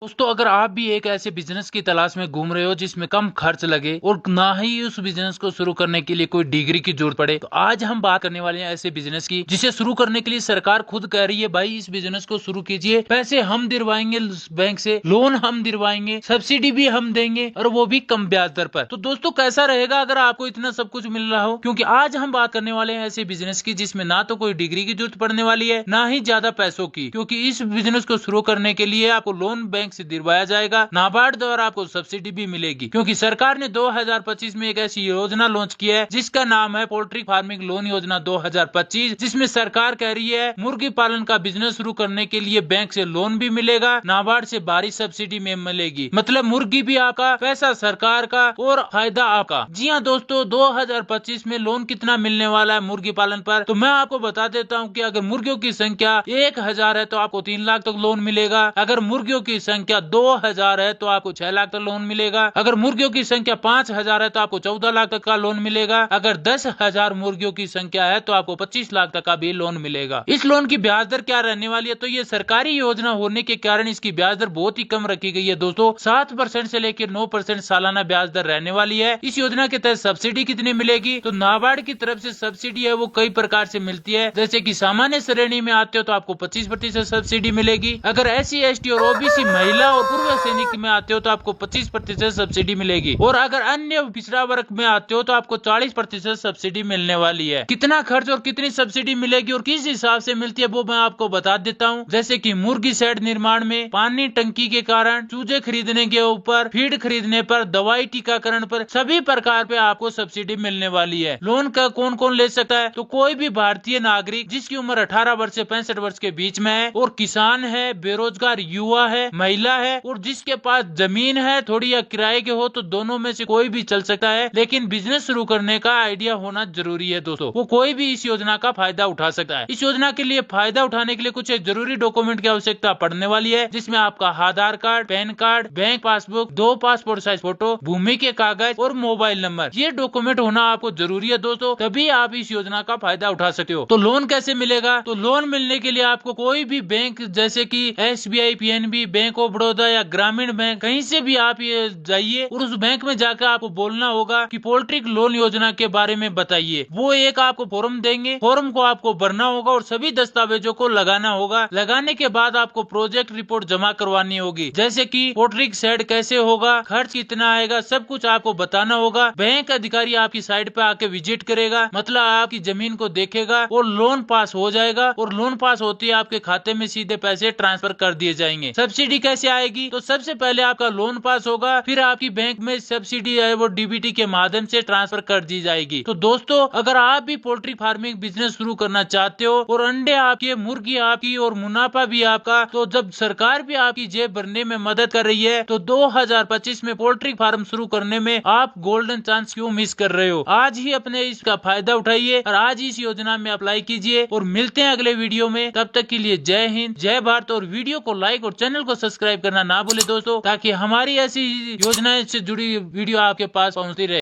दोस्तों, अगर आप भी एक ऐसे बिजनेस की तलाश में घूम रहे हो जिसमें कम खर्च लगे और ना ही उस बिजनेस को शुरू करने के लिए कोई डिग्री की जरूरत पड़े, तो आज हम बात करने वाले हैं ऐसे बिजनेस की जिसे शुरू करने के लिए सरकार खुद कह रही है भाई इस बिजनेस को शुरू कीजिए, पैसे हम दिलवाएंगे, बैंक से लोन हम दिलवाएंगे, सब्सिडी भी हम देंगे और वो भी कम ब्याज दर पर। तो दोस्तों, कैसा रहेगा अगर आपको इतना सब कुछ मिल रहा हो? क्योंकि आज हम बात करने वाले हैं ऐसे बिजनेस की जिसमें ना तो कोई डिग्री की जरूरत पड़ने वाली है, ना ही ज्यादा पैसों की, क्योंकि इस बिजनेस को शुरू करने के लिए आपको लोन बैंक से दिलवाया जाएगा, नाबार्ड द्वारा आपको सब्सिडी भी मिलेगी, क्योंकि सरकार ने 2025 में एक ऐसी योजना लॉन्च की है जिसका नाम है पोल्ट्री फार्मिंग लोन योजना 2025, जिसमें सरकार कह रही है मुर्गी पालन का बिजनेस शुरू करने के लिए बैंक से लोन भी मिलेगा, नाबार्ड से भारी सब्सिडी में मिलेगी। मतलब मुर्गी भी आपका, पैसा सरकार का और फायदा आपका। जी हाँ दोस्तों, 2025 में लोन कितना मिलने वाला है मुर्गी पालन पर, तो मैं आपको बता देता हूँ कि अगर मुर्गियों की संख्या 1000 है तो आपको 3 लाख तक लोन मिलेगा। अगर मुर्गियों की संख्या 2000 है तो आपको 6 लाख तक लोन मिलेगा। अगर मुर्गियों की संख्या 5000 है तो आपको 14 लाख तक का लोन मिलेगा। अगर 10,000 मुर्गियों की संख्या है तो आपको 25 लाख तक का भी लोन मिलेगा। इस लोन की ब्याज दर क्या रहने वाली है? तो ये सरकारी योजना होने के कारण इसकी ब्याज दर बहुत ही कम रखी गई है दोस्तों। 7% से लेकर 9% सालाना ब्याज दर रहने वाली है। इस योजना के तहत सब्सिडी कितनी मिलेगी? तो नाबार्ड की तरफ से सब्सिडी है वो कई प्रकार से मिलती है, जैसे कि सामान्य श्रेणी में आते हो तो आपको 25% सब्सिडी मिलेगी। अगर SC ST और OBC महिला और पूर्व सैनिक में आते हो तो आपको 25% सब्सिडी मिलेगी, और अगर अन्य पिछड़ा वर्ग में आते हो तो आपको 40% सब्सिडी मिलने वाली है। कितना खर्च और कितनी सब्सिडी मिलेगी और किस हिसाब से मिलती है वो मैं आपको बता देता हूँ। जैसे कि मुर्गी शेड निर्माण में, पानी टंकी के कारण, चूजे खरीदने के ऊपर, फीड खरीदने पर, दवाई टीकाकरण पर, सभी प्रकार पे आपको सब्सिडी मिलने वाली है। लोन का कौन कौन ले सकता है? तो कोई भी भारतीय नागरिक जिसकी उम्र 18 वर्ष से 65 वर्ष के बीच में है, और किसान है, बेरोजगार युवा है, महिला है, और जिसके पास जमीन है थोड़ी या किराए के हो, तो दोनों में से कोई भी चल सकता है। लेकिन बिजनेस शुरू करने का आइडिया होना जरूरी है दोस्तों। वो कोई भी इस योजना का फायदा उठा सकता है। इस योजना के लिए फायदा उठाने के लिए कुछ एक जरूरी डॉक्यूमेंट की आवश्यकता पड़ने वाली है, जिसमें आपका Aadhaar card, PAN card, bank passbook, 2 passport size photo, भूमि के कागज और मोबाइल नंबर, ये डॉक्यूमेंट होना आपको जरूरी है दोस्तों, तभी आप इस योजना का फायदा उठा सकते हो। तो लोन कैसे मिलेगा? तो लोन मिलने के लिए आपको कोई भी बैंक जैसे कि SBI, PNB, bank of Baroda या ग्रामीण बैंक, कहीं से भी आप ये जाइए और उस बैंक में जाकर आपको बोलना होगा कि पोल्ट्री लोन योजना के बारे में बताइए। वो एक आपको फॉर्म देंगे, फॉर्म को आपको भरना होगा और सभी दस्तावेजों को लगाना होगा। लगाने के बाद आपको प्रोजेक्ट रिपोर्ट जमा करवानी होगी, जैसे कि पोल्ट्री शेड कैसे होगा, खर्च कितना आएगा, सब कुछ आपको बताना होगा। बैंक अधिकारी आपकी साइट पे आके विजिट करेगा, मतलब आपकी जमीन को देखेगा और लोन पास हो जाएगा, और लोन पास होते ही आपके खाते में सीधे पैसे ट्रांसफर कर दिए जाएंगे। सब्सिडी कैसे आएगी? तो सबसे पहले आपका लोन पास होगा, फिर आपकी बैंक में सब्सिडी है वो DBT के माध्यम से ट्रांसफर कर दी जाएगी। तो दोस्तों, अगर आप भी पोल्ट्री फार्मिंग बिजनेस शुरू करना चाहते हो और अंडे आपके, मुर्गी आपकी और मुनाफा भी आपका, तो जब सरकार भी आपकी जेब भरने में मदद कर रही है, तो 2025 में पोल्ट्री फार्म शुरू करने में आप गोल्डन चांस क्यों मिस कर रहे हो? आज ही अपने इसका फायदा उठाइए और आज इस योजना में अप्लाई कीजिए, और मिलते हैं अगले वीडियो में। तब तक के लिए जय हिंद, जय भारत, और वीडियो को लाइक और चैनल को सब्सक्राइब करना ना भूले दोस्तों, ताकि हमारी ऐसी योजनाएं से जुड़ी वीडियो आपके पास पहुंचती रहे।